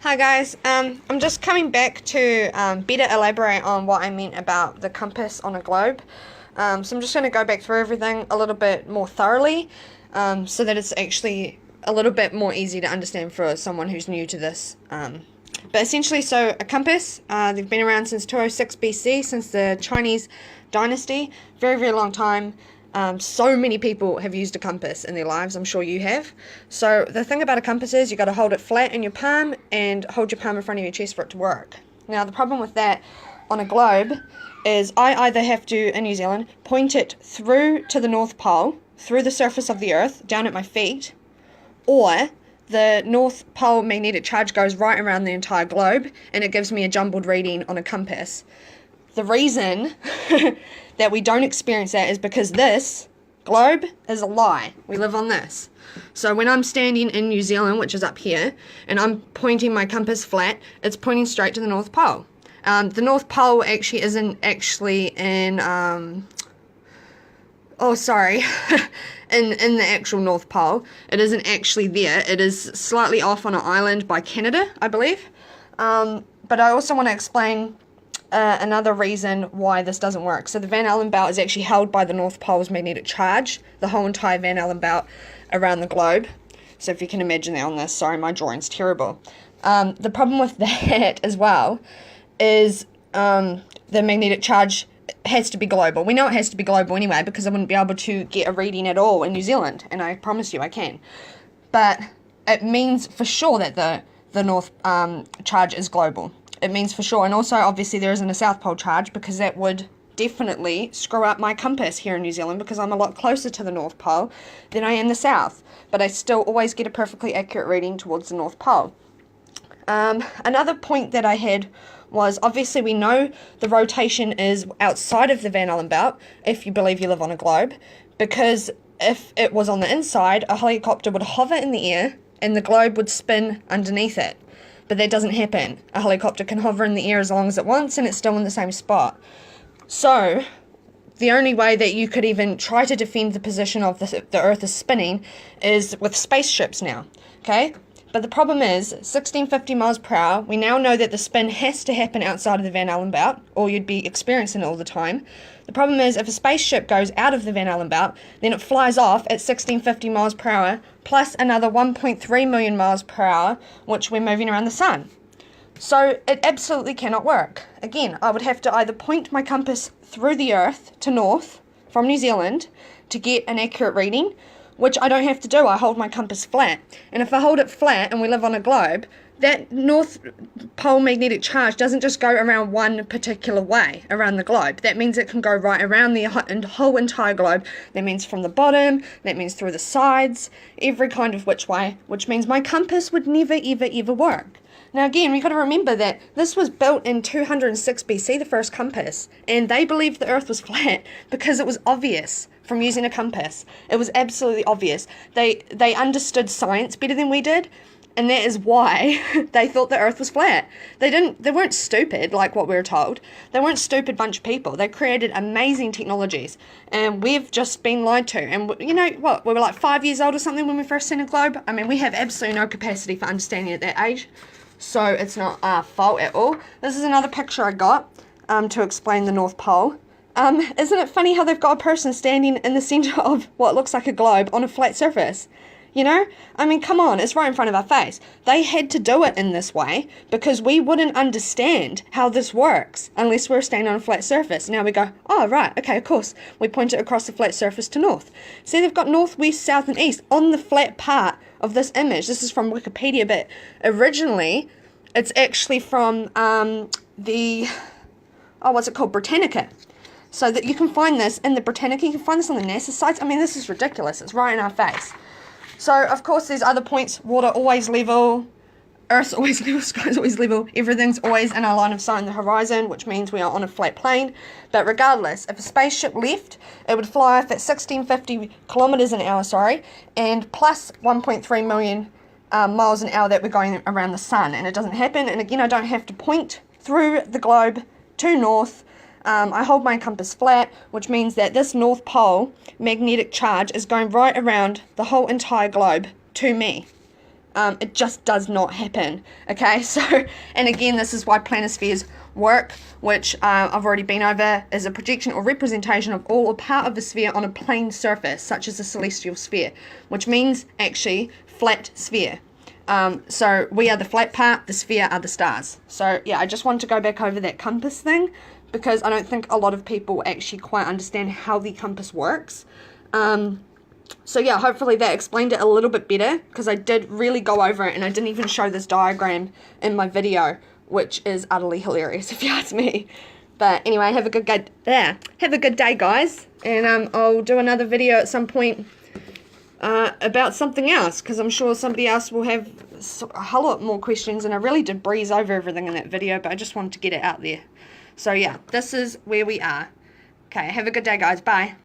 Hi guys, I'm just coming back to better elaborate on what I meant about the compass on a globe. So I'm just going to go back through everything a little bit more thoroughly so that it's actually a little bit more easy to understand for someone who's new to this. But essentially, so a compass, they've been around since 206 BC, since the Chinese dynasty, very, very long time. So many people have used a compass in their lives, I'm sure you have. So the thing about a compass is you've got to hold it flat in your palm and hold your palm in front of your chest for it to work. Now the problem with that on a globe is I either have to, in New Zealand, point it through to the North Pole, through the surface of the Earth, down at my feet, or the North Pole magnetic charge goes right around the entire globe and it gives me a jumbled reading on a compass. The reason that we don't experience that is because this globe is a lie. We live on this. So when I'm standing in New Zealand, which is up here, and I'm pointing my compass flat, it's pointing straight to the North Pole. The North Pole actually isn't actually in, in the actual North Pole. It isn't actually there. It is slightly off on an island by Canada, I believe. But I also want to explain another reason why this doesn't work. So the Van Allen belt is actually held by the North Pole's magnetic charge, the whole entire Van Allen belt around the globe. So if you can imagine that on this, sorry, my drawing's terrible. The problem with that as well is the magnetic charge has to be global. We know it has to be global anyway because I wouldn't be able to get a reading at all in New Zealand, and I promise you I can. But it means for sure that the North charge is global. It means for sure. And also, obviously, there isn't a South Pole charge because that would definitely screw up my compass here in New Zealand because I'm a lot closer to the North Pole than I am the South. But I still always get a perfectly accurate reading towards the North Pole. Another point that I had was, obviously, we know the rotation is outside of the Van Allen belt, if you believe you live on a globe, because if it was on the inside, a helicopter would hover in the air and the globe would spin underneath it. But that doesn't happen. A helicopter can hover in the air as long as it wants and it's still in the same spot. So the only way that you could even try to defend the position of the Earth is spinning is with spaceships now, okay? But the problem is 1650 miles per hour, we now know that the spin has to happen outside of the Van Allen belt or you'd be experiencing it all the time. The problem is if a spaceship goes out of the Van Allen belt, then it flies off at 1650 miles per hour plus another 1.3 million miles per hour, which we're moving around the sun. So it absolutely cannot work. Again, I would have to either point my compass through the Earth to north from New Zealand to get an accurate reading, which I don't have to do. I hold my compass flat. And if I hold it flat and we live on a globe, that North Pole magnetic charge doesn't just go around one particular way around the globe. That means it can go right around the whole entire globe. That means from the bottom, that means through the sides, every kind of which way, which means my compass would never, ever, ever work. Now again, we've got to remember that this was built in 206 BC, the first compass, and they believed the Earth was flat because it was obvious from using a compass. It was absolutely obvious. They understood science better than we did, and that is why they thought the Earth was flat. They weren't stupid like what we were told. They weren't stupid bunch of people. They created amazing technologies, and we've just been lied to. And you know what? We were like 5 years old or something when we first seen a globe. I mean, we have absolutely no capacity for understanding at that age. So it's not our fault at all. This is another picture I got to explain the North Pole. Isn't it funny how they've got a person standing in the centre of what looks like a globe on a flat surface? You know? I mean, come on, it's right in front of our face. They had to do it in this way because we wouldn't understand how this works unless we were standing on a flat surface. Now we go, oh, right, okay, of course. We point it across the flat surface to north. See, they've got north, west, south, and east on the flat part of this image. This is from Wikipedia, but originally it's actually from what's it called? Britannica. So that you can find this in the Britannica, you can find this on the NASA sites. I mean, this is ridiculous. It's right in our face. So, of course, there's other points. Water always level, Earth's always level, sky's always level. Everything's always in our line of sight in the horizon, which means we are on a flat plane. But regardless, if a spaceship left, it would fly off at 1650 kilometers an hour, and plus 1.3 million miles an hour that we're going around the sun. And it doesn't happen. And again, I don't have to point through the globe to north. I hold my compass flat, which means that this North Pole magnetic charge is going right around the whole entire globe to me. It just does not happen, okay? So, and again, this is why planispheres work, which I've already been over, is a projection or representation of all or part of the sphere on a plane surface, such as a celestial sphere, which means actually flat sphere. So we are the flat part, the sphere are the stars. So yeah, I just wanted to go back over that compass thing, because I don't think a lot of people actually quite understand how the compass works. So yeah, hopefully that explained it a little bit better, because I did really go over it, and I didn't even show this diagram in my video, which is utterly hilarious if you ask me. But anyway, have a good day, guys, and I'll do another video at some point about something else, because I'm sure somebody else will have a whole lot more questions, and I really did breeze over everything in that video, but I just wanted to get it out there. So yeah, this is where we are. Okay, have a good day, guys. Bye.